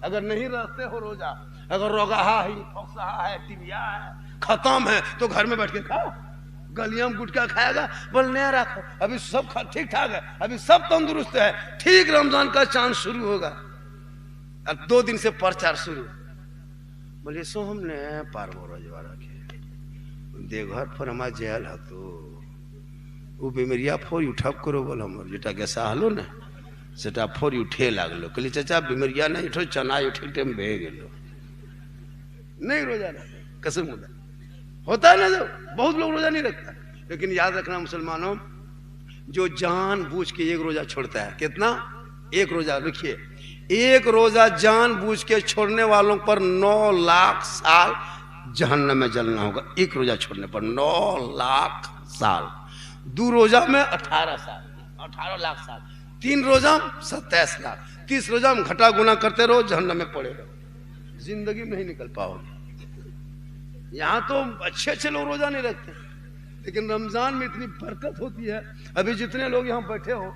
अगर नहीं रखते हो रोजा, अगर रोगाहा है, फोक्साहा है, टिबिया है, खत्म है, तो घर में बैठ के खाओ। गलियां में गुटखा खाएगा, बोल नया रखो, अभी सब ठीक ठाक है, अभी सब तंदुरुस्त है। ठीक रमजान का चांद शुरू होगा, अब 2 दिन से प्रचार शुरू। बोले सो हमने पारबो रजवा रखे देवघर पर हमारा जेल है, तो वो बीमरिया फोरी उठब करो, बोल हमर जेटा के सहलो ना सेटा फोरी उठे लागलो। कहली चाचा बीमरिया नहीं उठो, चना उठे टाइम बह गेलो, नहीं रोजा रखे। कसम खुदा होता है ना, जो बहुत लोग रोजा नहीं रखता। लेकिन याद रखना मुसलमानों, जो जान बूझ के एक रोजा छोड़ता है, कितना? एक रोजा। लिखिए, एक रोजा जान बूझ के छोड़ने वालों पर 9 लाख साल जहन्नम में जलना होगा। एक रोजा छोड़ने पर 9 लाख साल। 2 रोजा में 18 साल, 18 लाख साल। 3 रोजा में 27 लाख। 30 रोजा में घटा गुना करते रहो, जहन्नम में पड़े रहो, जिंदगी में नहीं निकल पाओगे। यहाँ तो अच्छे अच्छे लोग रोजा नहीं रखते, लेकिन रमजान में इतनी बरकत होती है। अभी जितने लोग यहाँ बैठे हो,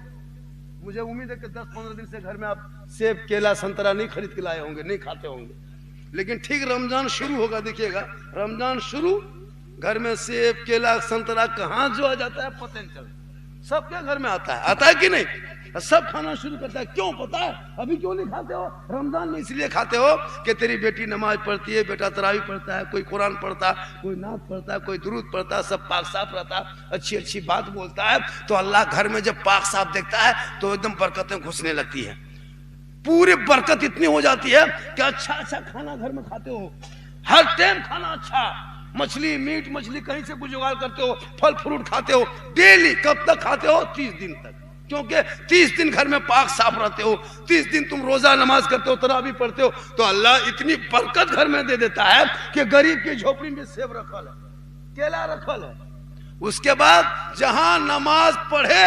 मुझे उम्मीद है कि 10-15 दिन से घर में आप सेब, केला, संतरा नहीं खरीद के लाए होंगे, नहीं खाते होंगे। लेकिन ठीक रमजान शुरू होगा, देखिएगा रमजान शुरू, घर में सेब, केला, संतरा कहाँ जो आ जाता है पता नहीं चलता। सबके घर में आता है कि नहीं? सब खाना शुरू करता है। क्यों पता है? अभी क्यों नहीं खाते हो? रमजान में इसलिए खाते हो कि तेरी बेटी नमाज पढ़ती है, बेटा तरावी पढ़ता है, कोई कुरान पढ़ता है, कोई नात पढ़ता है, कोई दुरूद पढ़ता है, सब पाक साफ रहता है, अच्छी अच्छी बात बोलता है। तो अल्लाह घर में जब पाक साफ देखता है तो एकदम बरकतें घुसने लगती है। पूरी बरकत इतनी हो जाती है कि अच्छा अच्छा खाना घर में खाते हो, हर टाइम खाना अच्छा, मछली, मीट मछली कहीं से कुछ जुगाड़ करते हो, फल फ्रूट खाते हो डेली। कब तक खाते हो? 30 दिन तक, क्योंकि 30 दिन घर में पाक साफ रहते हो, 30 दिन तुम रोजा नमाज करते हो, तरावी पढ़ते हो, तो अल्लाह इतनी बरकत घर में दे देता है कि गरीब की झोपड़ी में सेब रखल है, केला रखल है। उसके बाद जहां नमाज पढ़े,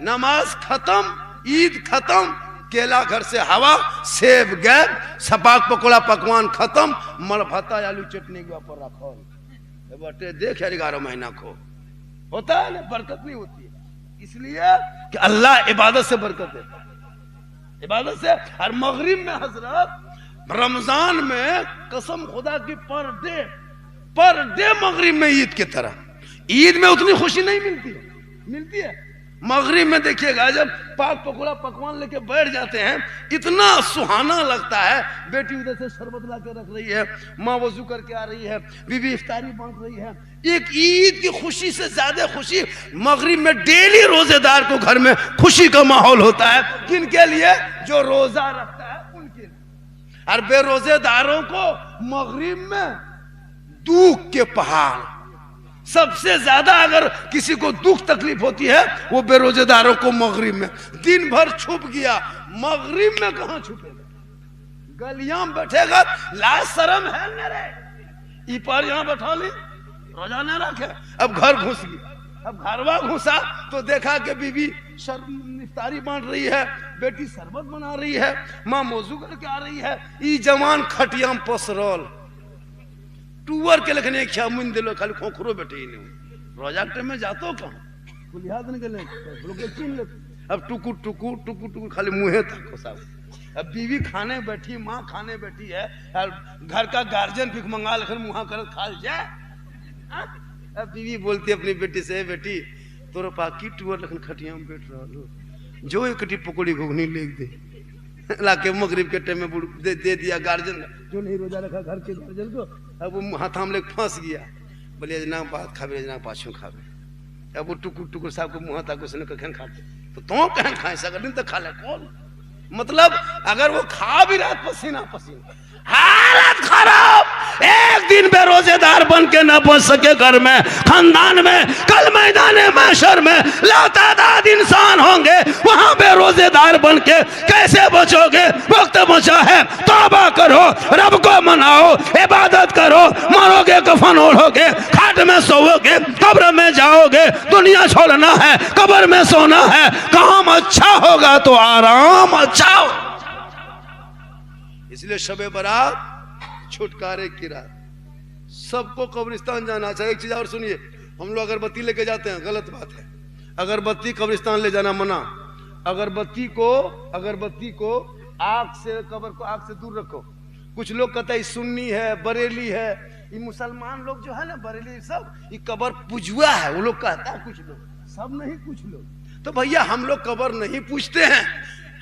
नमाज खत्म, ईद खत्म, केला घर से हवा, सेब गए, सपाक पकोड़ा पकवान खत्म, मल भाता आलू चटनी के ऊपर रखो, बटे देख 11 महीना को होता है ना, बरकत नहीं होती है। इसलिए कि अल्लाह इबादत से बरकत देता है, इबादत से। और मगरिब में हजरत रमजान में कसम खुदा की पर डे मगरिब में ईद की तरह, ईद में उतनी खुशी नहीं मिलती है। मगरिब में देखिएगा जब पाक पकोड़ा पकवान लेके बैठ जाते हैं, इतना सुहाना लगता है। बेटी उधर से शरबत ला के रख रही है, माँ वजू करके आ रही है, बीवी इफ्तारी बांट रही है। एक ईद की खुशी से ज्यादा खुशी मगरिब में डेली रोजेदार को घर में खुशी का माहौल होता है। किनके लिए? जो रोजा रखता है उनके लिए। और बेरोजेदारों को मगरिब में दुख के पहाड़, सबसे ज्यादा अगर किसी को दुख तकलीफ होती है वो बेरोजेदारों को मगरिब में। दिन भर छुप गया, मगरिब में कहां छुपेगा? गलियां में बैठेगा, लाज शर्म है न रे, ई पर यहां बैठा ली, रोजा न रखे। अब घर घुस गया, अब घरवा घुसा तो देखा कि बीवी इफ्तारी बांट रही है, बेटी शरबत बना रही है, माँ मौजू करके आ रही है, ई जवान खटिया में पसरल टूअर के लखने क्या मुन दिलो, खाली खोखरो बैठे ही नहीं। रोजा टाइम में जातो कहाँ, कुलियाद नहीं गले लोग चीन ले। अब टुकु टुकु टुकु टुकु खाली मुँहे तक सब। अब बीवी खाने बैठी, माँ खाने बैठी है, और घर का गार्जियन भिख मंगा लेकर मुँहा कर खा जाए। अब बीवी बोलती अपनी बेटी से, बेटी तोरा पाकी टूअर लखन खटिया में बैठ रहा लो, जो एक कटी पकौड़ी घुगनी लेके दे लाके मगरिब के टाइम में दे दिया गार्जियन जो नहीं रोजा रखा घर के गार्जियन को। अब वो हाथ हम लेके फंस गया, बोले जना बात खावे जना पाछू खावे। अब वो टुकुर टुकुर साहब को मुँह तक उसने कखन खाते, तो तुम कहन खाए सगर दिन तक खा ले कौन? मतलब अगर वो खा भी रहा पसीना पसीना, हालत खराब। एक दिन बेरोजेदार बन के न बच सके घर में, खानदान में, कल मैदान महशर में लातादाद इंसान होंगे, वहां बेरोजेदार बन के कैसे बचोगे? वक्त बचा है, तौबा करो, रब को मनाओ, इबादत करो। मरोगे कफन ओढ़ोगे, खाट में सोओगे, कब्र में जाओगे, दुनिया छोड़ना है, कब्र में सोना है। काम अच्छा होगा तो आराम अच्छा हो। इसलिए शबे बारात छुटकारे की रात, सबको कब्रिस्तान जाना चाहिए। एक चीज और सुनिए, हम लोग अगरबत्ती लेके जाते हैं, गलत बात है। अगरबत्ती कब्रिस्तान ले जाना मना। अगरबत्ती को आग से, कब्र को आग से दूर रखो। कुछ लोग कहते हैं सुन्नी है, बरेली है, ये मुसलमान लोग जो है ना बरेली सब, ये कब्र पूजुआ है, वो लोग कहता है कुछ लोग, सब नहीं कुछ लोग। तो भैया हम लोग कब्र नहीं पूजते हैं,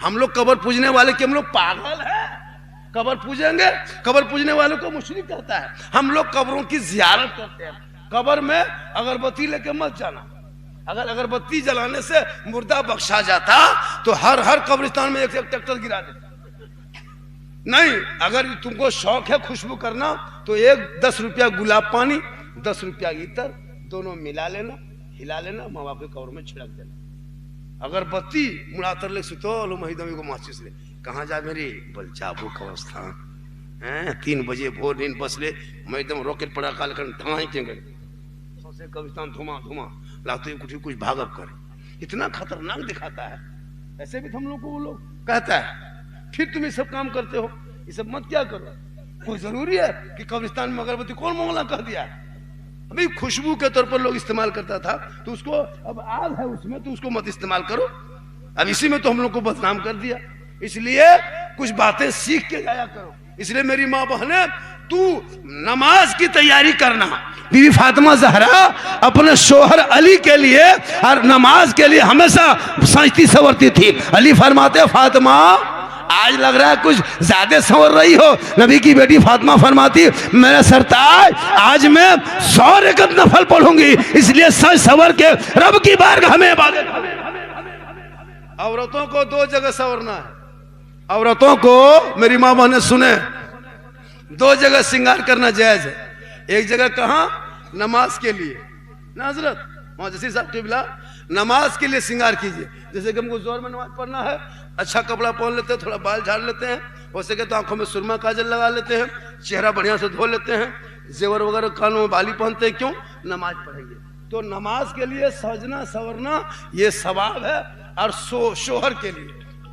हम लोग कब्र पूजने वाले कि हम लोग पागल हैं? कब्र पूजेंगे? कब्र पूजने वालों को मुशरिक कहता है। हम लोग कब्रों की जियारत करते हैं। कब्र में अगरबत्ती लेके मत जाना, अगर अगरबत्ती जलाने से मुर्दा बख्शा जाता तो हर कब्रिस्तान में एक ट्रैक्टर गिरा देता। नहीं, अगर तुमको शौक है खुशबू करना तो 10 रुपया गुलाब पानी, 10 रुपया इतर, दोनों मिला लेना, हिला लेना, माँ बाप के कब्र में छिड़क देना। अगरबत्ती मुड़ातर ले सुतो लो महिदमी को माचिस ले, कहाँ जा मेरी? बोल जाबू कब्रस्तान हैं, 3 बजे भोर नींद बस ले, मैं एकदम रॉकेट पड़ा काल कर ढाई के गए सबसे कब्रिस्तान धुआं धुआं लाते कुछ भागब करे, इतना खतरनाक दिखाता है। ऐसे भी हम लोग को वो लोग कहता है, फिर तुम ये सब काम करते हो, ये सब मत क्या करो। कोई जरूरी है कि कब्रिस्तान में अगरबत्ती कौन मोहल्ला कह दिया? अभी खुशबू के तौर पर लोग इस्तेमाल करता था, तो उसको अब आग है उसमें तो उसको मत इस्तेमाल करो। अब इसी में तो हम लोग को बदनाम कर दिया। इसलिए कुछ बातें सीख के जाया करो। इसलिए मेरी माँ बहने, तू नमाज की तैयारी करना। बीवी फातिमा ज़हरा अपने शोहर अली के लिए और नमाज के लिए हमेशा सजती संवरती थी। अली फरमाते, फातिमा आज लग रहा है कुछ ज्यादा संवर रही हो। नबी की बेटी फातिमा फरमाती, मेरा सरताज आज मैं 100 रकत नफल पढ़ूंगी, इसलिए सज संवर के रब की बारगाह में इबादत। औरतों को 2 जगह संवरना है। औरतों को मेरी माँ बहने सुने, 2 जगह श्रृंगार करना जायज है। एक जगह कहाँ? नमाज के लिए ना हजरत वहाँ जैसे साहब टिबला, नमाज के लिए श्रृंगार कीजिए। जैसे कि हमको जोर में नमाज पढ़ना है, अच्छा कपड़ा पहन लेते हैं, थोड़ा बाल झाड़ लेते हैं, हो सके तो आंखों में सुरमा काजल लगा लेते हैं, चेहरा बढ़िया से धो लेते हैं, जेवर वगैरह कानों में बाली पहनते हैं। क्यों? नमाज पढ़ेंगे। तो नमाज के लिए सजना संवरना ये सवाब है। और शोहर के लिए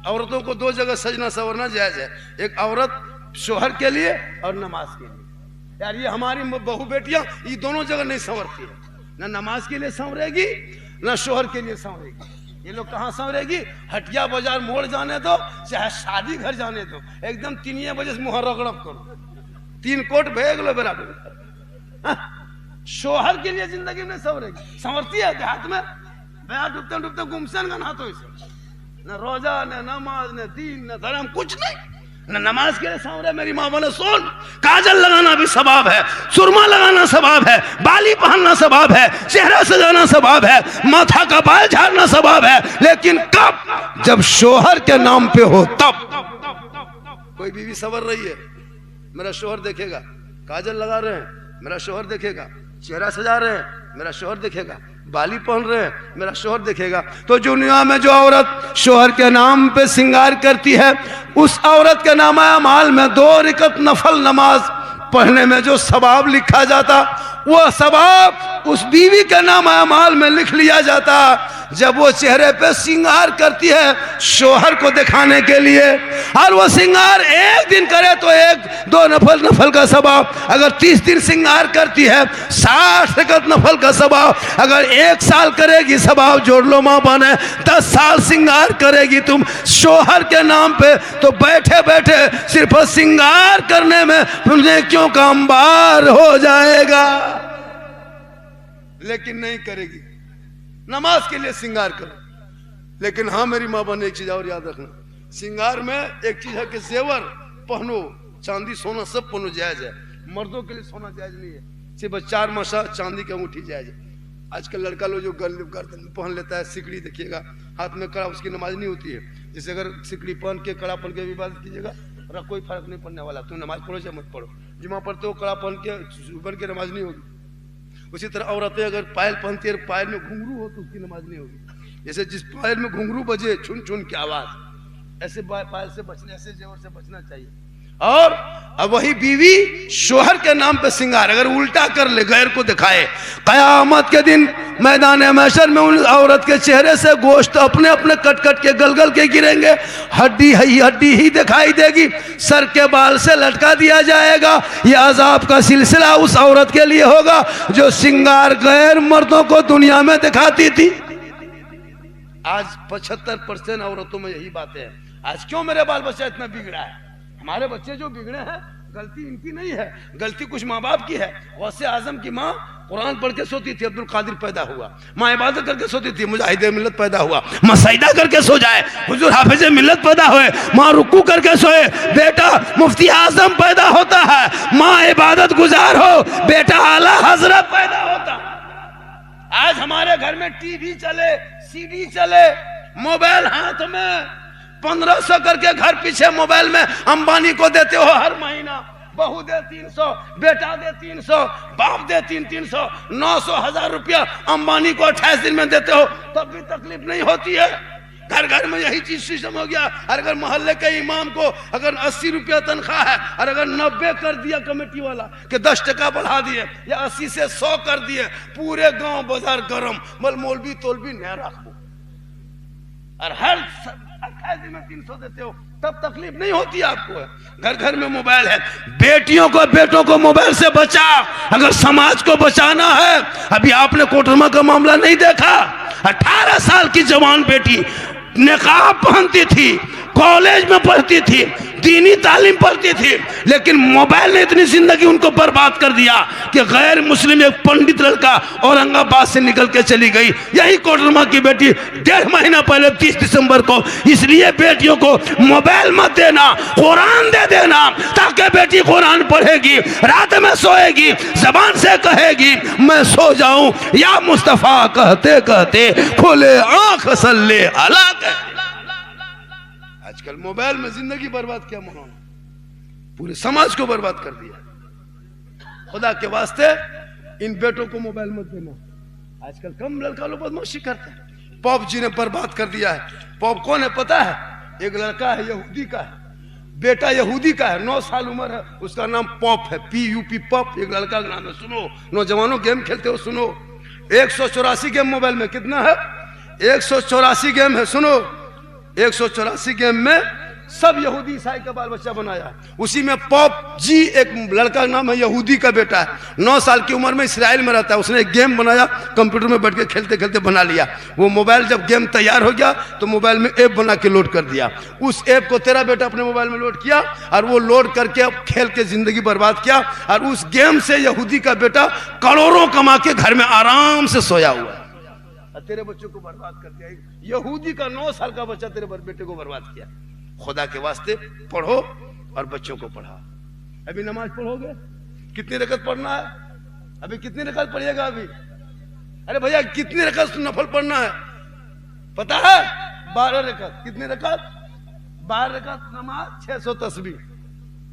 औरतों को 2 जगह सजना संवरना जायज है। एक औरत शोहर के लिए और नमाज के लिए। यार ये हमारी बहू बेटियां ये दोनों जगह नहीं संवरती है, ना नमाज के लिए संवरेगी ना शोहर के लिए संवरेगी। ये लोग कहाँ संवरेगी? हटिया बाजार मोड़ जाने दो, चाहे शादी घर जाने दो, एकदम 3 बजे से मुँह रगड़ब करो, 3 कोट भेज लो बराबर। शोहर के लिए जिंदगी में संवरेगी। संवरती है देहात में, बया डूबते डूबते गुमसन का नहातो इसे, न रोजा न नमाज न दीन न धर्म कुछ नहीं, न नमाज के लिए संवरे। मेरी माँ बोले सुन, काजल लगाना भी सवाब है, सुरमा लगाना सवाब है, बाली पहनना सवाब है, चेहरा सजाना सवाब है, माथा का बाल झाड़ना सवाब है, लेकिन कब? जब शोहर के नाम पे हो तब। कोई बीवी संवर रही है, मेरा शोहर देखेगा, काजल लगा रहे हैं, मेरा शोहर देखेगा, चेहरा सजा रहे हैं, मेरा शोहर देखेगा, बाली पहन रहे हैं, मेरा शोहर देखेगा। तो दुनिया में जो औरत शोहर के नाम पे श्रृंगार करती है, उस औरत के नामा अमाल में 2 रकत नफल नमाज पढ़ने में जो सवाब लिखा जाता, वो सवाब उस बीवी के नामा अमाल में लिख लिया जाता जब वो चेहरे पे श्रृंगार करती है शोहर को दिखाने के लिए। और वो श्रृंगार एक दिन करे तो 1-2 नफल का सवाब, अगर 30 दिन श्रृंगार करती है 60 रकत नफल का सवाब, अगर 1 साल करेगी सवाब जोड़ लो माँ बने, 10 साल श्रृंगार करेगी तुम शोहर के नाम पे, तो बैठे बैठे सिर्फ श्रृंगार करने में तुमने क्यों का अंबार हो जाएगा। लेकिन नहीं करेगी। नमाज के लिए श्रृंगार करो। लेकिन हाँ मेरी माँ बहन, एक चीज और याद रखना, श्रृंगार में एक चीज है कि जेवर पहनो, चांदी सोना सब पहनो जायज है। मर्दों के लिए सोना जायज नहीं है, सिर्फ 4 मासा चांदी की अंगूठी जायज है। आजकल लड़का लोग जो गर्दन में पहन लेता है सिकड़ी, देखिएगा हाथ में कड़ा, उसकी नमाज नहीं होती है। जैसे अगर सिकड़ी पहन के कड़ा पहन के इबादत कीजिएगा, कोई फर्क नहीं पड़ने वाला। तुम नमाज पढ़ो चाहे मत पढ़ो, जुमा पढ़ते हो कड़ा पहन के बन के नमाज नहीं होगी। उसी तरह औरतें अगर पायल पहनती है, पायल में घुंघरू हो तो उसकी नमाज नहीं होगी। जैसे जिस पायल में घुंघरू बजे छुन छुन की आवाज, ऐसे पायल से बचने, ऐसे जेवर से बचना चाहिए। और अब वही बीवी शोहर के नाम पे श्रृंगार अगर उल्टा कर ले, गैर को दिखाए, कयामत के दिन मैदान महशर में उन औरत के चेहरे से गोश्त अपने अपने कट कट के गल के गिरेंगे, हड्डी ही दिखाई देगी, सर के बाल से लटका दिया जाएगा। यह अजाब का सिलसिला उस औरत के लिए होगा जो श्रृंगार गैर मर्दों को दुनिया में दिखाती थी। आज 75% औरतों में यही बातें हैं। आज क्यों मेरे बाल बच्चा इतना बिगड़ा है? हमारे बच्चे जो बिगड़े हैं, गलती इनकी नहीं है, गलती कुछ माँ बाप की है। गौसे आजम की माँ कुरान पढ़ के सोती थी, अब्दुल कादिर पैदा हुआ। माँ इबादत करके सोती थी, मुजाहिद मिल्लत पैदा हुआ। माँ सजदा करके सो जाए, हुजूर हाफिज मिल्लत पैदा हुए। माँ रुकू करके सोए, बेटा मुफ्ती आजम पैदा होता है। माँ इबादत गुजार हो, बेटा आला हजरत पैदा होता। आज हमारे घर में टीवी चले, सीडी चले, मोबाइल हाथ में, 1500 करके घर पीछे मोबाइल में अंबानी को देते हो हर महीना। बहू दे 300, बेटा दे 300, बाप दे 300, 900 1000 रुपया अंबानी को 28 दिन में देते हो, तब भी तकलीफ नहीं होती है। घर घर में यही चीज सिस्टम हो गया। और अगर मोहल्ले के इमाम को अगर 80 रुपया तनख्वाह है और अगर 90 कर दिया कमेटी वाला कि 10 टका बढ़ा दिए या 80 से 100 कर दिए, पूरे गांव बाजार गरम। बल मौलवी तोलवी नहीं रखो और हर 28 दिन में 300 देते हो, तब तकलीफ नहीं होती आपको। घर घर में मोबाइल है। बेटियों को बेटों को मोबाइल से बचा, अगर समाज को बचाना है। अभी आपने कोटरमा का मामला नहीं देखा? 18 साल की जवान बेटी निकाब पहनती थी, कॉलेज में पढ़ती थी, दीनी तालीम पढ़ती थी, लेकिन मोबाइल ने इतनी जिंदगी उनको बर्बाद कर दिया कि गैर मुस्लिम एक पंडित लड़का औरंगाबाद से निकल के चली गई। यही कोटरमा की बेटी 1.5 महीना पहले 30 दिसंबर को। इसलिए बेटियों को मोबाइल मत देना, कुरान दे देना, ताकि बेटी कुरान पढ़ेगी, रात में सोएगी, जबान से कहेगी मैं सो जाऊं या मुस्तफा कहते कहते खुले आंख सल्ले अला। आजकल मोबाइल में जिंदगी बर्बाद किया मौलाना, पूरे समाज को बर्बाद कर दिया। खुदा के वास्ते इन बेटों को मोबाइल मत देना। आजकल कम लड़का लोग बदमाशी करते हैं। पॉप जी ने बर्बाद कर दिया है। पॉप कौन है पता है? एक लड़का है, यहूदी का है, बेटा यहूदी का है, 9 साल उम्र है, उसका नाम पॉप है, PUP पॉप। एक लड़का का नाम है। सुनो नौजवानों, गेम खेलते हो, सुनो 184 गेम मोबाइल में। कितना है? 184 गेम है। सुनो 184 गेम में सब यहूदी ईसाई का बाल बच्चा बनाया। उसी में पॉप जी एक लड़का का नाम है, यहूदी का बेटा है, 9 साल की उम्र में इसराइल में रहता है। उसने एक गेम बनाया, कंप्यूटर में बैठ के खेलते खेलते बना लिया। वो मोबाइल जब गेम तैयार हो गया तो मोबाइल में ऐप बना के लोड कर दिया। उस ऐप को तेरा बेटा अपने मोबाइल में लोड किया और वो लोड करके खेल के जिंदगी बर्बाद किया। और उस गेम से यहूदी का बेटा करोड़ों कमा के घर में आराम से सोया हुआ है। तेरे बच्चों को बर्बाद कर दिया। यहूदी का 9 साल का बच्चा तेरे बेटे को बर्बाद किया। खुदा के वास्ते पढ़ो और बच्चों को पढ़ाओ। अभी नमाज पढ़ोगे, कितनी रकत पढ़ना है? अभी कितनी रकत पढ़िएगा अभी? अरे भैया कितनी रकत नफल पढ़ना है पता है? 12 रकत। कितनी रकत? 12 रकत नमाज, 600 तस्बीह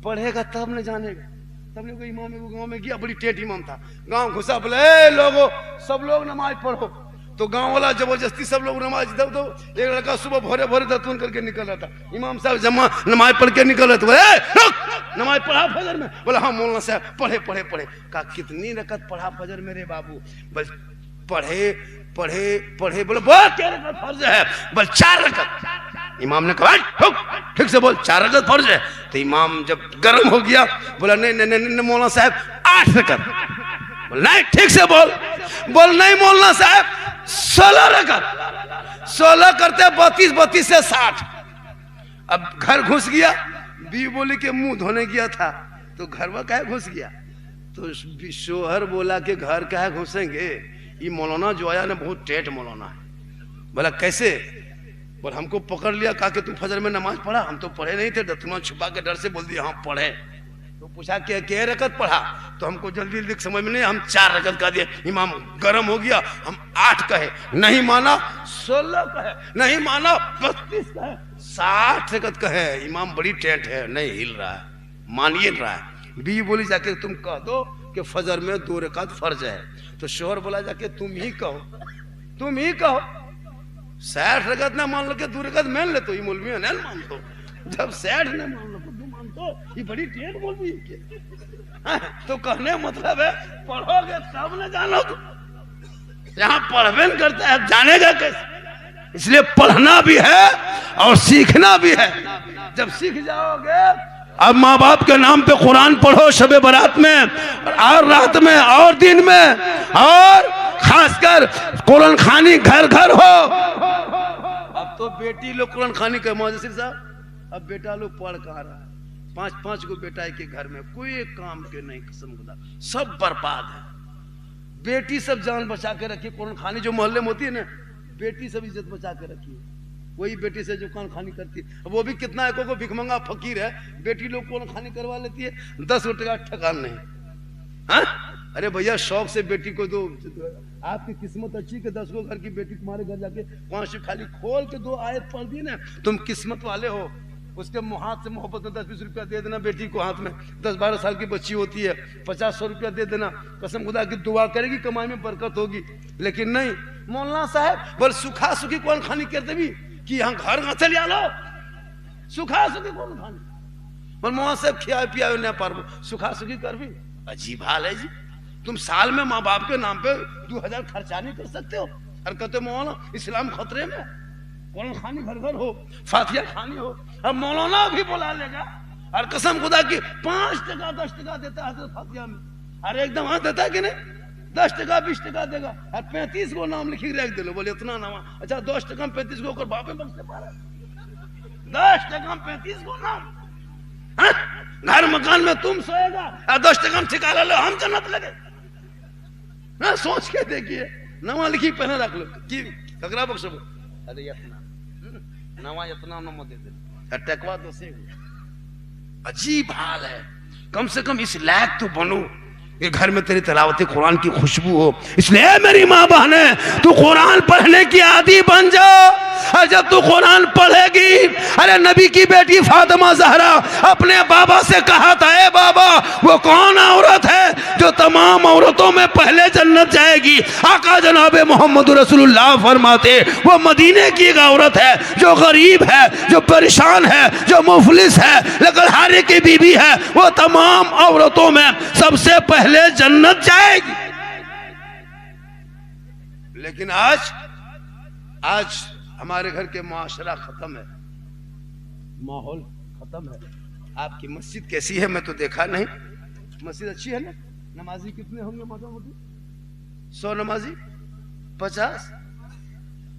पढ़ेगा तब न जानेगा। तब ने कोई इमाम गाँव में गया, बड़ी टेढ़ इमाम था, गाँव घुसा, बोले लोगो सब लोग नमाज पढ़ो। तो गांव वाला जबरदस्ती सब लोग नमाज दो। एक लड़का सुबह भोरे भोरे दतून करके निकल रहा था। इमाम साहब जमा नमाज पढ़ के निकल रहे थे। बोले नमाज पढ़ा फजर में? बोला हाँ मौलाना साहब पढ़े पढ़े पढ़े। कहा कितनी रकत पढ़ा फजर मेरे बाबू? बस पढ़े पढ़े पढ़े। बोले बहुत क्या रकत फर्ज है? बस 4 रकत। इमाम ने कहा ठीक से बोल, 4 रकत फर्ज है। तो इमाम जब गर्म हो गया बोला नहीं नहीं नहीं मौलाना साहब 8 रकत। नहीं ठीक से बोल। बोल नहीं मौलाना साहब 16 रकत। 16 करते 32 से 60। अब घर घुस गया। बी बोली के मुंह धोने गया था तो घर में क्या घुस गया? तो शोहर बोला कि घर क्या घुसेंगे? ये मौलाना जो आया ना बहुत टेढ़ मौलाना है। बोला कैसे? बोल हमको पकड़ लिया, कहा कि तुम फजर में नमाज पढ़ा। हम तो पढ़े नहीं थे, दतुआ छुपा के डर से बोल दिया हाँ पढ़े। तो पूछा कि क्या रकत पढ़ा? तो हमको जल्दी जल्दी समझ में नहीं, हम 4 रकत कह दिए। इमाम गर्म हो गया, हम 8 कहे, नहीं माना 16 कहे, नहीं माना 32 कहे, 60 रकत कहे। इमाम बड़ी टेंट है, नहीं हिल रहा है, मानिए रहा है। बी बोली जाके तुम कह दो कि फजर में 2 रकत फर्ज है। तो शोहर बोला जाके तुम ही कहो, तुम ही कहो। 60 रकत ना मान लो कि 2 रकत मान ले तो ये मौलवी नहीं मान दो। जब 60 न मान लो तो ये बड़ी टेढ़ मौलवी है। तो कहने मतलब है पढ़ोगे तब न जानोगे। यहाँ पढ़बे न करता है जानेगा कैसे? इसलिए पढ़ना भी है और सीखना भी है। जब सीख जाओगे, अब माँ बाप के नाम पे कुरान पढ़ो शबे बारात में और रात में और दिन में, और खासकर कुरान खानी घर घर हो। अब तो बेटी लोग कुरान खानी का मौजूद साहब अब बेटा लोग पढ़ कहाँ रहा है, 5-5 को बेटा है के घर में, कोई एक काम के नहीं, कसम खुदा सब बर्बाद है। बेटी सब जान बचा के रखी, कौन खानी जो मोहल्ले में होती है ना, बेटी सब इज्जत बचा के रखी है, वही बेटी से जो कौन खानी करती है। वो भी कितना है, को भिखमंगा फकीर है, बेटी लोग कौन खानी करवा लेती है, 10 रुपये का ठकान नहीं। हाँ? अरे भैया शौक से बेटी को दो, आपकी किस्मत अच्छी कि 10 को घर की बेटी तुम्हारे घर जाके 5 खाली खोल के 2 आयत पढ़ दी ना, तुम किस्मत वाले हो। उसके हाथ से मोहब्बत में 10-20 रुपया दे देना बेटी को, हाथ में 10-12 साल की बच्ची होती है, 50-100 रुपया दे देना, कसम खुदा की दुआ करेगी, कमाई में बरकत होगी। लेकिन नहीं, मौलाना साहब बोल सुखा सुखी कौन खानी करते भी कि यहाँ घर न चलिए लो, सुखा सुखी कौन खानी, बोल मौलाना साहब खिया पिया न पार सुखा सुखी कर भी। अजीब हाल है जी, तुम साल में माँ बाप के नाम पे 2000 खर्चा नहीं कर सकते हो, और कहते मौलाना इस्लाम खतरे में, कौन खानी घर घर हो, फातिया खानी हो। अब मौलाना भी बुला लेगा, और कसम खुदा की 5 टका 10 टका देता है फातिया में, अरे एकदम हाँ देता है कि नहीं, 10 टका 20 टका देगा, और 35 को नाम लिखी रख दे लो, बोले इतना नाम, अच्छा 10 टका 35 को बापे बख्शे पा रहा, 10 टका 35 को नाम, हाँ? घर मकान में तुम सोएगा और 10 टका ठिका लो, हम जन्नत लगे ना, सोच के देखिए। नवा लिखी पहले रख लो कि ककरा बख्शो, अरे इतना नवा इतना नमो दे दे, टकवा दो से। अजीब हाल है, कम से कम इस लायक तो बनो कि घर में तेरी तिलावत कुरान की खुशबू हो। इसलिए मेरी माँ बहने, तू कुरान पढ़ने की आदी बन जा, और जब तू कुरान पढ़ेगी, अरे नबी की बेटी फातिमा ज़हरा अपने बाबा से कहा था, ए बाबा वो कौन औरत है जो तमाम औरतों में पहले जन्नत जाएगी? आका जनाब मोहम्मद रसूलुल्लाह फरमाते, वो मदीने की एक औरत है जो गरीब है, जो परेशान है, जो मुफलिस है, लेकिन हारे की बीबी है, वो तमाम औरतों में सबसे पहले जन्नत जाएगी। लेकिन आज हमारे घर के मुआशरा खत्म है, माहौल खत्म है। आपकी मस्जिद कैसी है मैं तो देखा नहीं, मस्जिद अच्छी है ना, नमाजी कितने होंगे मोटा मोटी 100 नमाजी 50,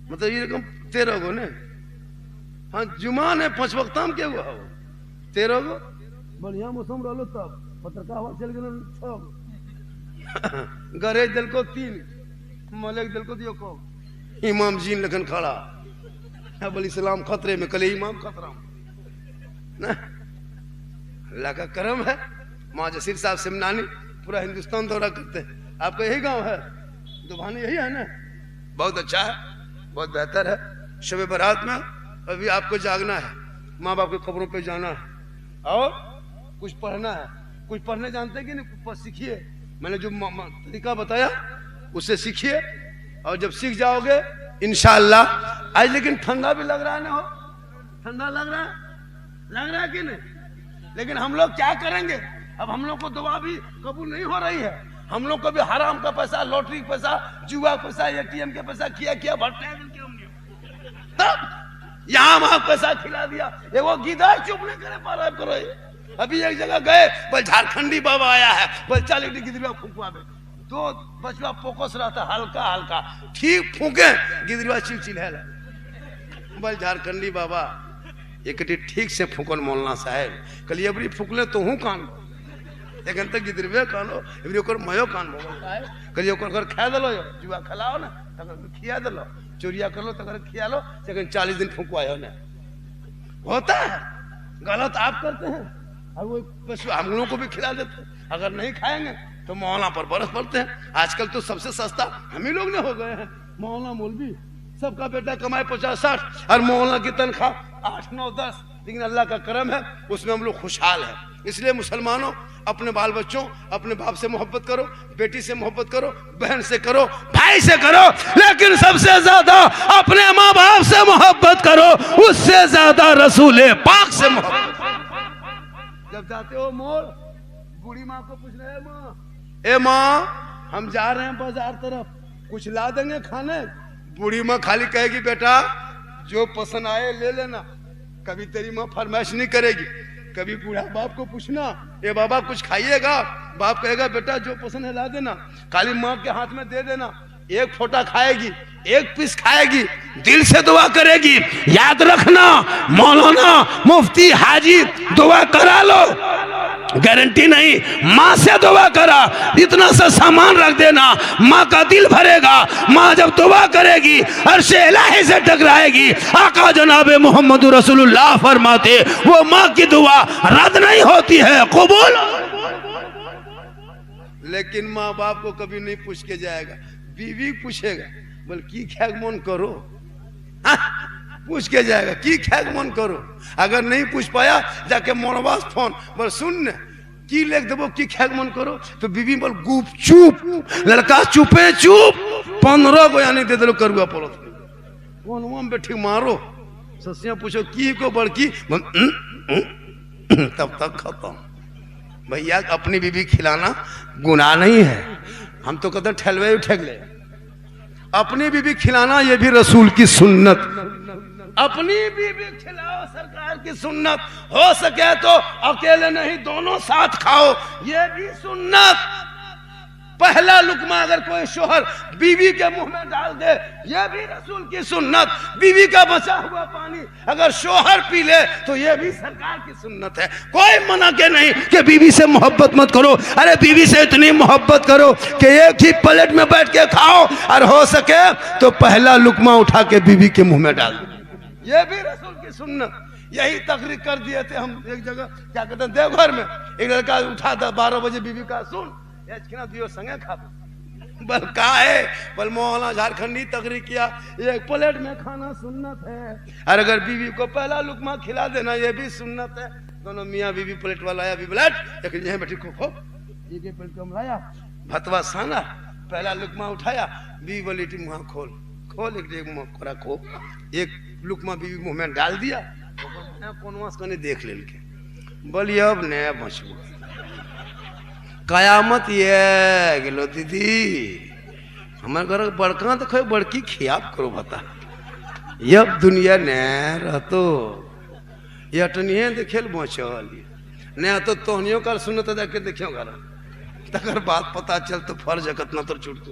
मतलब ये रकम 13 गो ने, हाँ जुमा ने 5 वक्ताम के हुआ हो 13 गो, बढ़िया मौसम रहो तब पत्रकार हवा चल गए 6 गरे दल को 3 मलिक दल को दियो को इमाम जीन लगन खड़ा, अबल इस्लाम खतरे में, कल इमाम खतरा ना, अल्लाह का करम है। माँ जसीर साहब सिमनानी पूरा हिंदुस्तान दौरा करते हैं, आपका यही गांव है, दुभानी यही है ना, बहुत अच्छा है, बहुत बेहतर है। शब बारात में अभी आपको जागना है, माँ बाप की खबरों पे जाना है, और कुछ पढ़ना है, कुछ पढ़ने जानते हैं कि नहीं, कुछ सीखिए, मैंने जो तरीका बताया उससे सीखिए, और जब सीख जाओगे इंशाअल्लाह। आज लेकिन ठंडा भी लग रहा है ना, हो ठंडा लग रहा है कि नहीं, लेकिन हम लोग क्या करेंगे, अब हम लोग को दुआ भी कबूल नहीं हो रही है, हम लोग को भी हराम का पैसा, लॉटरी का पैसा, जुआ का पैसा, एटीएम के पैसा किया भरते हैं, तब यहाँ वहां पैसा खिला दिया, ये वो गीदा चुप नहीं करे पा रहा करो। अभी एक जगह गए, बल झारखंडी बाबा आया है, बल 40 डिग्री फूकवा में, तो बचवा फोकस रहता हल्का हल्का, ठीक फूके गिदरीवा चिलचिल है, बल झारखंडी बाबा एक ठीक से फूकन मौलाना साहब कल अबरी फूकले तो हूँ कान, लेकिन तक गिदरवे कानो अबरी ओकर मयो कान बोलता है, कल ओकर घर खा दलो, जुआ खिलाओ ना तकर खिया दलो, चोरिया कर लो तकर खिया लो, लेकिन 40 दिन फूकवायो ना, होता है गलत आप करते हैं, और वो बस हम लोगों को भी खिला देते हैं, अगर नहीं खाएंगे तो मौलाना पर बरस पड़ते हैं। आजकल तो सबसे सस्ता हम ही लोग ने हो गए हैं, मौलाना मौलवी सबका बेटा कमाए 50-60 और मौलाना की तनख्वाह 8-9-10, लेकिन अल्लाह का करम है उसमें हम लोग खुशहाल हैं। इसलिए मुसलमानों अपने बाल बच्चों, अपने बाप से मोहब्बत करो, बेटी से मोहब्बत करो, बहन से करो, भाई से करो, लेकिन सबसे ज्यादा अपने माँ बाप से मोहब्बत करो, उससे ज्यादा रसूल पाक से मोहब्बत। जब जाते हो मोड़, बूढ़ी माँ को पूछ रहे माँ, ए माँ हम जा रहे हैं बाजार तरफ, कुछ ला देंगे खाने? बूढ़ी माँ खाली कहेगी बेटा जो पसंद आए ले लेना, कभी तेरी माँ फरमाइश नहीं करेगी। कभी बूढ़ा बाप को पूछना, ए बाबा कुछ खाइएगा, बाप कहेगा बेटा जो पसंद है ला देना, खाली माँ के हाथ में दे देना, एक फोटा खाएगी एक पीस खाएगी, दिल से दुआ करेगी। याद रखना, मौलाना मुफ्ती हाजी दुआ करा लो, गारंटी नहीं। माँ से दुआ करा, इतना सा सामान रख देना, माँ का दिल भरेगा। माँ जब दुआ करेगी अर्शे इलाही से टकराएगी। आका जनाबे मोहम्मद रसूलुल्लाह फरमाते वो माँ की दुआ रद्द नहीं होती है, कबूल। लेकिन माँ बाप को कभी नहीं पूछ के जाएगा, बीवी पूछेगा, बोल की ख्याल मन करो, पूछ के जाएगा की ख्याल मन करो। अगर नहीं पूछ पाया जाके मोरवास फोन बोल सुन न की लिख देवो की ख्याल मन करो, तो बीवी बोल गुप चुप, लड़का चुपे चुप 15 गो यानी दे दो करुआ पड़त कौन में बैठी मारो। ससिया पूछो की को बड़की, तब तक खत्म। भैया अपनी बीवी खिलाना गुनाह नहीं है, हम तो कहते ठहलवे ठगले। अपनी बीवी खिलाना ये भी रसूल की सुन्नत। अपनी बीवी खिलाओ, सरकार की सुन्नत। हो सके तो अकेले नहीं, दोनों साथ खाओ, ये भी सुन्नत। पहला लुकमा अगर कोई शोहर बीवी के मुंह में डाल दे, ये भी रसूल की सुन्नत। बीवी का बचा हुआ पानी अगर शोहर पी ले तो ये भी सरकार की सुन्नत है। कोई मना के नहीं कि बीवी से मोहब्बत मत करो। अरे बीवी से इतनी मोहब्बत करो कि एक ही प्लेट में बैठ के खाओ, और हो सके तो पहला लुकमा उठा के बीवी के मुंह में डाल दो, ये भी रसूल की सुन्नत। यही तकरीर कर दिए थे हम एक जगह, क्या कहते हैं, देवघर में। एक लड़का उठा था 12 बजे, बीवी का सुन दियो संगे खा बल का है, बल मौलाना झारखंडी तकरीर किया, एक प्लेट में खाना सुन्नत है। और अगर बीवी को पहला लुकमा खिला देना ये भी सुन्नत है। दोनों मियाँ बीवी प्लेट वाला आया, बीवी लेट यहीं बैठी खो खो, ये प्लेट को लाया, भतवा साना, पहला लुकमा उठाया, बीवी बोली मुँह खोल खोल, एक खो, एक लुकमा बीवी मुँह में डाल दिया, कौन देख ले बोलिए अब नया बचबू। कयामत ये गेलो दीदी, हमारे घर बड़का तो खो बड़की खियाप करो बता, यब दुनिया ने रहतो ये अटनिए देखे बचल न तो तोहनियों का सुनो तो देखे देखियो घर तकर बात पता चल तो फर्ज है कितना तो छूटतो।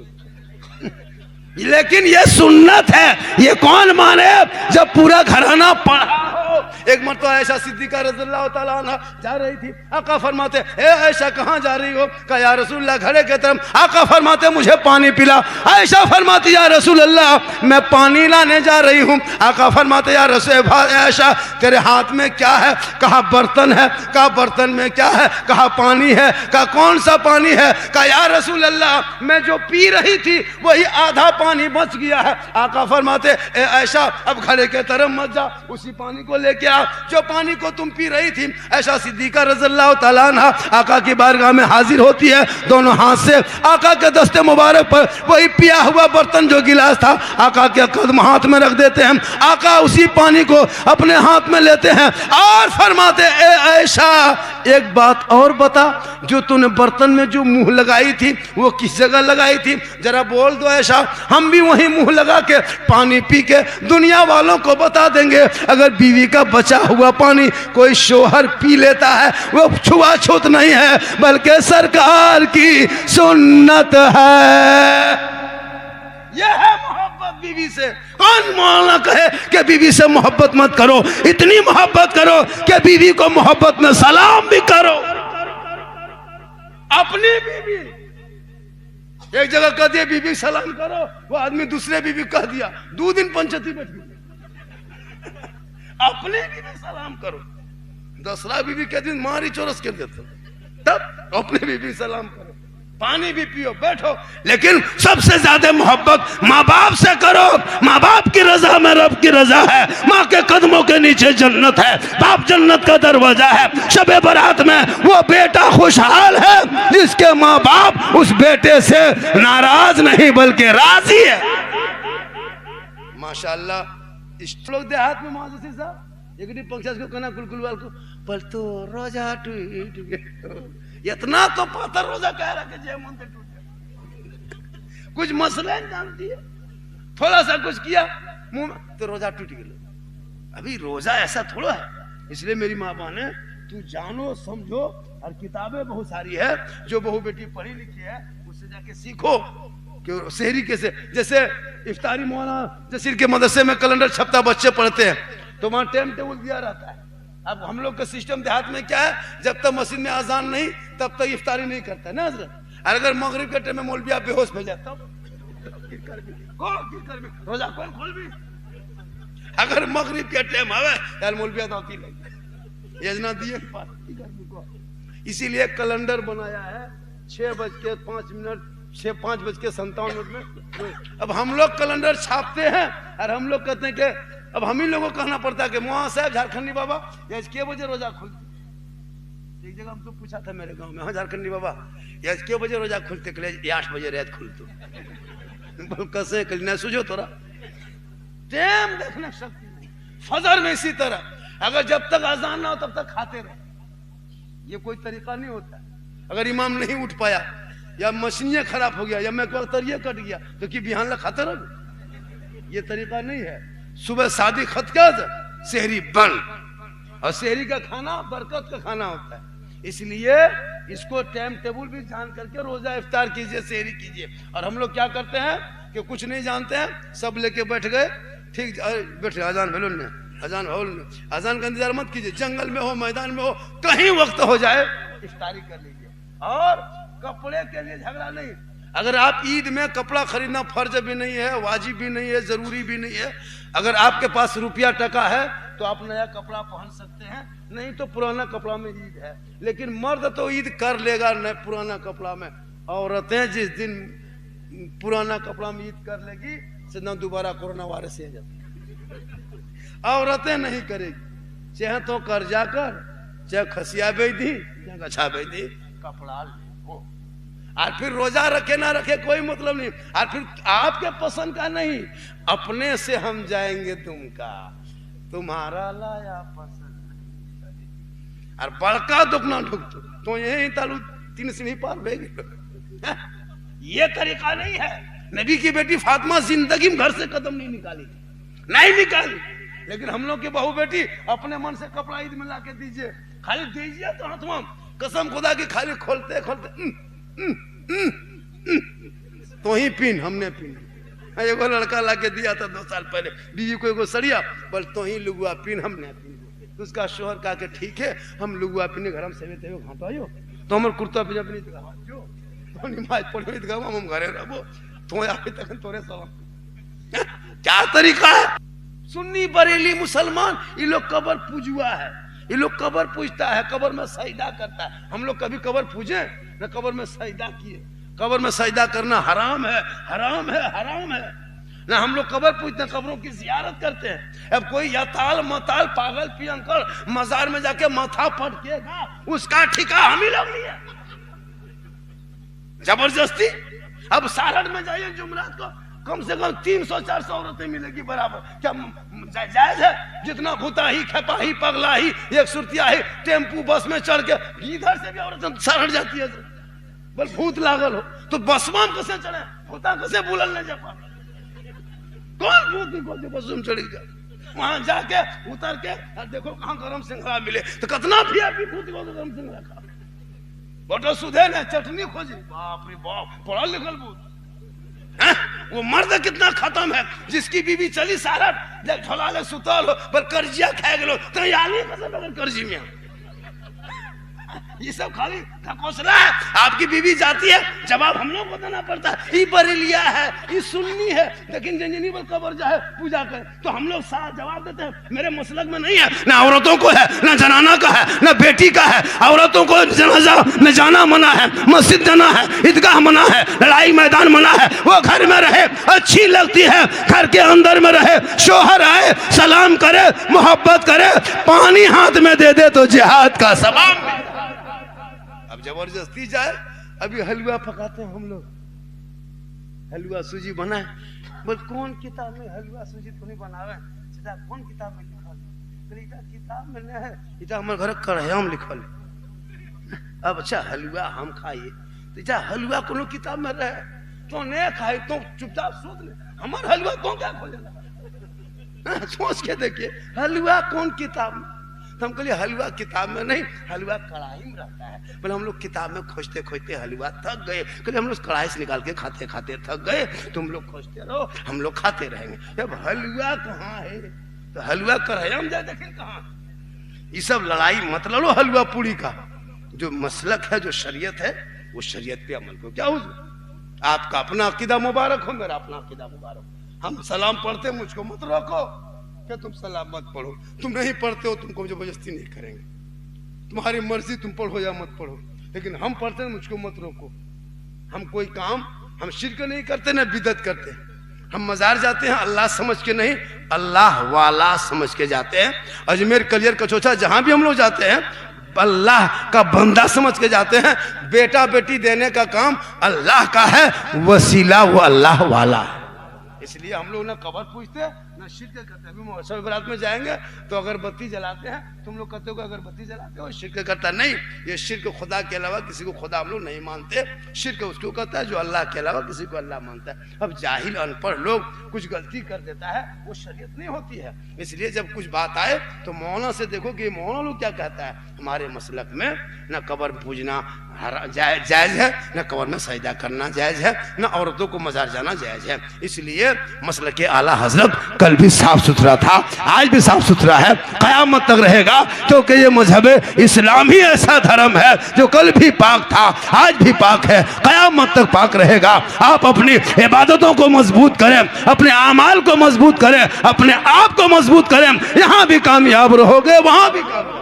लेकिन ये सुन्नत है, ये कौन माने जब पूरा घराना पढ़ा हो। एक मरतबा ऐशा सिद्दीका रज़ियल्लाहु ताला अन्हा जा रही थी, आका फरमाते ए ऐशा कहाँ जा रही हो? कहा या रसूलल्लाह घरे के तरफ। आका फरमाते मुझे पानी पिला। ऐशा फरमाती या रसूलल्लाह मैं पानी लाने जा रही हूँ। आका फरमाते या रसूल ऐशा तेरे हाथ में क्या है? कहा बर्तन है। कहा बर्तन में क्या है? कहा पानी है। कहा कौन सा पानी है? कहा या रसूलल्लाह मैं जो पी रही थी वही आधा पानी बच गया है। आका फरमाते ए ऐशा अब घरे के तरफ मत जा, उसी पानी को लेके आ जो पानी को तुम पी रही थी। ऐशा सिद्दीका रज़ियल्लाहु ताला अन्हा आका की बारगाह में हाजिर होती है, दोनों हाथ से आका के दस्ते मुबारक पर वही पिया हुआ बर्तन जो गिलास था आका के कदम हाथ में रख देते हैं। आका उसी पानी को अपने हाथ में लेते हैं और फरमाते ए ऐशा एक बात और बता, जो तूने बर्तन में जो मुंह लगाई थी वो किस जगह लगाई थी? जरा बोल दो ऐशा, हम भी वही मुंह लगा के पानी पी के दुनिया वालों को बता देंगे। अगर बीवी का बचा हुआ पानी कोई शोहर पी लेता है वो छुआछूत नहीं है बल्कि सरकार की सुन्नत है। यह है मोहब्बत बीवी से। कौन मौलाना कहे कि बीवी से मोहब्बत मत करो? इतनी मोहब्बत करो कि बीवी को मोहब्बत में सलाम भी करो। अपनी बीवी एक जगह कह दिया बीवी सलाम करो, वो आदमी दूसरे बीवी कह दिया, 2 दिन पंचायती बैठ गई। अपने बीवी सलाम करो, दूसरा बीवी के दिन मारी चोरस कर देते, तब अपने बीवी सलाम करो, पानी भी पियो, बैठो। लेकिन सबसे ज्यादा मोहब्बत माँ बाप से करो। माँ बाप की रजा में रब की रजा है। माँ के कदमों के नीचे जन्नत है, बाप जन्नत का दरवाजा है। शबे बारात में वो बेटा खुशहाल है जिसके माँ बाप उस बेटे से नाराज नहीं बल्कि राजी है। माशाल्लाह। इस लोग देहात में महाजसी साहब एक दिन पंचायत को कहना कुलकुलवाल को पर तो रोजा टूट गया, इतना तो पत्थर रोजा कह रहा कि जय मन से टूट गया। कुछ मसला जानती है, थोड़ा सा कुछ किया मुंह में तो रोजा टूट गया। अभी रोजा ऐसा थोड़ा है। इसलिए मेरी माँ बहने तू जानो समझो, और किताबें बहुत सारी है जो बहू बेटी पढ़ी लिखी है उससे जाके सीखो। कि शहरी कैसे, जैसे इफ्तारी मौलाना जसीर के मदरसे में कैलेंडर छपता, बच्चे पढ़ते हैं तो वहां टाइम टेबल दिया रहता है। अब हम लोग का सिस्टम देहात में क्या है, जब तक मस्जिद में अजान नहीं तब तक इफ्तारी नहीं करता ना हजरत। अगर मगरिब के टाइम में मौलवी बेहोश हो जाता रोजा कौन खोल भी, अगर मगरिब के टाइम आवे यार मौलवी दावती लगे योजना दिए। इसीलिए कैलेंडर बनाया है 6:05 6:57 में। अब हम लोग कैलेंडर छापते हैं और हम लोग कहते हैं कि अब हम ही लोगों को कहना पड़ता है कि मुआ साहब झारखंडी बाबा आज के बजे रोजा खुलते। एक जगह हम तो पूछा था मेरे गांव में, हाँ झारखंडी बाबा आज के बजे रोजा खुलते, कल 8 बजे रात खुलते। कैसे कल न सुझो तोरा टाइम देखने सकती नहीं। फजर में इसी तरह अगर जब तक अजान ना हो तब तक खाते रहे, ये कोई तरीका नहीं होता। अगर इमाम नहीं उठ पाया या मशीनें खराब हो गया या मैं तरिया कट गया तो कि बिहान ला खाते रहो, ये तरीका नहीं है। सुबह शादी खत क्या शहरी बन, और शहरी का खाना बरकत का खाना होता है। इसलिए इसको टाइम टेबल भी जान करके रोजा इफ्तार कीजिए, शहरी कीजिए। और हम लोग क्या करते हैं कि कुछ नहीं जानते हैं, सब लेके बैठ गए, ठीक बैठे अजान भेलो ने, अजान हो, अजान का इंतजार मत कीजिए। जंगल में हो, मैदान में हो, कहीं वक्त हो जाए इफ्तारी कर लीजिए। और कपड़े के लिए झगड़ा नहीं। अगर आप ईद में कपड़ा खरीदना फर्ज भी नहीं है, वाजिब भी नहीं है, जरूरी भी नहीं है। अगर आपके पास रुपया टका है तो आप नया कपड़ा पहन सकते हैं, नहीं तो पुराना कपड़ा में ईद है। लेकिन मर्द तो ईद कर लेगा न पुराना कपड़ा में। औरतें जिस दिन पुराना कपड़ा में ईद कर लेगी सीधा दोबारा कोरोना वायरस से जाती, औरतें नहीं करेगी। चाहे तो कर्जा कर, चाहे खसिया बेच दी, चाहे गछा बेच दी, कपड़ा ले हो। और फिर रोजा रखे ना रखे कोई मतलब नहीं। और फिर आपके पसंद का नहीं, अपने से हम जाएंगे तुमका, तुम्हारा लाया पसंद। और बड़का दुखना ढुक तो यही तालू 3 सीढ़ी पार भेज। ये तरीका नहीं है। नबी की बेटी फातिमा जिंदगी में घर से कदम नहीं निकाली, नहीं निकाली। लेकिन हम लोग की बहू बेटी अपने मन से कपड़ा ईद में ला के दीजिए, खाली दीजिए तो हाथ, कसम खुदा की खाली खोलते खोलते तो ही पिन हमने पिन। एगो लड़का ला के दिया था 2 साल पहले, बीवी को एगो सड़िया, बोल तो ही लुगुआ पिन हमने पिन। उसका शोहर कहा कि ठीक है हम लुगुआ पिने घर में सेवे तेवे घाटो तो हमर कुर्ता पिजा पिनी जो तो नमाज पढ़ो इत गाँव हम घरे रहबो तो आवे तक तोरे सलाम। क्या तरीका है। सुन्नी बरेली मुसलमान ये लोग कब्र पूजुआ है, ये लोग कब्र पूजता है, कब्र में सजदा करता है। हम लोग कभी कब्र पूजे न कब्र में सजदा किए। कब्र में सजदा करना हराम है, हराम है, हराम है ना। हम लोग कब्र पूजते हैं, कब्रों की जियारत करते हैं। अब कोई यताल मताल पागल पियंकर मजार में जाके माथा पटकेगा, उसका ठिका हम ही लोग लिए जबरदस्ती। अब सारड़ में जाइए जुमरात को कम से कम 300-400 औरतें मिलेगी बराबर। क्या जायज है? जितना भूता ही खेपा ही पगला ही एक सुरतिया ही टेम्पू बस में चढ़ के इधर से भी औरतें सारड़ जाती है। बल भूत लागल हो तो बसवा में कैसे चढ़े, भूता कैसे बुलल नहीं जा पा। कौन भूत को बस में चढ़ी जा, वहां जाके उतर के देखो कहाँ गरम सिंघड़ा मिले तो कितना भी भूत को गरम सिंघड़ा खा। बटो सुधे ने चटनी खोजी, बाप रे बाप पढ़ा लिखल भूत। वो मर्द कितना खत्म है, जिसकी बीवी चली सारा जब झोला ले सुतल हो पर कर्जिया खा गेलो तो यानी कसम अगर कर्जी में ये सब खाली धकोसला है। आपकी बीवी जाती है जवाब हम लोग को देना पड़ता है। ये बरेलिया है, ये सुन्नी है, लेकिन जंजनी पर कब्र जाए पूजा करे तो हम लोग साथ जवाब देते हैं मेरे मसलक में नहीं है। ना औरतों को है, ना जनाना का है, ना बेटी का है। औरतों को जनाजा में जाना मना है, मस्जिद जाना है, ईदगाह मना है, लड़ाई मैदान मना है। वो घर में रहे, अच्छी लगती है, घर के अंदर में रहे। शोहर आए सलाम करे, मोहब्बत करे, पानी हाथ में दे दे तो जिहाद का सवाब। अब जबरदस्ती जाए। अभी हलवा पकाते हैं हम लोग, हलवा सूजी बनाए। बोल कौन किताब में हलवा सूजी तो नहीं बनावे, सीधा कौन किताब में लिखल है? किताब में नहीं है, इटा हमारे घर कढ़ाई में लिखल है। अब अच्छा हलवा हम खाइए तो इटा हलवा कोनो किताब में रहे तो नहीं खाए तो चुपचाप सोच ले हमारा हलवा तो क्या खोजेगा। सोच के देखिए हलवा कौन किताब में। तो हम कहलिए हलवा किताब में नहीं, हलवा कढ़ाई में रहता है। बोले हम लोग किताब में खोजते खोजते हलवा थक गए। कहले हम लोग कढ़ाई से निकाल के खाते खाते थक गए, तुम लोग खोजते रहो, हम लोग खाते रहेंगे। जब हलवा कहाँ है तो हलवा कढ़ाई में जाए देखें कहाँ। ये सब लड़ाई मत लड़ो हलवा पूरी का। जो मसलक है, जो शरीयत है, वो शरीयत पे अमल को। क्या हो, आपका अपना अकीदा मुबारक हो, मेरा अपना अकीदा मुबारक हो। हम सलाम पढ़ते, मुझको मत रोको कि तुम सलाम मत पढ़ो। तुम नहीं पढ़ते हो, तुमको जबरदस्ती नहीं करेंगे, तुम्हारी मर्जी, तुम पढ़ो या मत पढ़ो। लेकिन हम पढ़ते हैं, मुझको मत रोको। हम कोई काम, हम शिरक नहीं करते ना बिदत करते। हम मजार जाते हैं अल्लाह समझ के नहीं, अल्लाह वाला समझ के जाते हैं। अजमेर कलियर कचौचा जहां भी हम लोग जाते हैं, अल्लाह का बंदा समझ के जाते हैं। बेटा बेटी देने का काम अल्लाह का है, वसीला वो अल्लाह वाला। इसलिए हम लोग ना कबर पूछते ना शिरक करते। अभी मौसम बरात में जाएंगे तो अगरबत्ती जलाते हैं, तुम लोग कहते हो कि अगरबत्ती जलाते हो, शिरक करता नहीं। ये शिरक खुदा के अलावा किसी को खुदा हम लोग नहीं मानते। शिरक उसको कहता है जो अल्लाह के अलावा किसी को अल्लाह मानता है। अब जाहिल अनपढ़ लोग कुछ गलती कर देता है, वो शरीयत नहीं होती है। इसलिए जब कुछ बात आए तो मौलाना से देखो कि मौलाना लोग क्या कहता है। हमारे मसलक में न कबर पूजना जायज है, न कबर में सजदा करना जायज है, न औरतों को मजार जाना जायज है। इसलिए मसलक के आला हजरत कल भी साफ सुथरा था, आज भी साफ सुथरा है, कयामत तक रहेगा। क्योंकि ये मजहब इस्लाम ही ऐसा धर्म है जो कल भी पाक था, आज भी पाक है, कयामत तक पाक रहेगा। आप अपनी इबादतों को मजबूत करें, अपने आमाल को मजबूत करें, अपने आप को मजबूत करें, यहाँ भी कामयाब रहोगे, वहां भी कामयाब।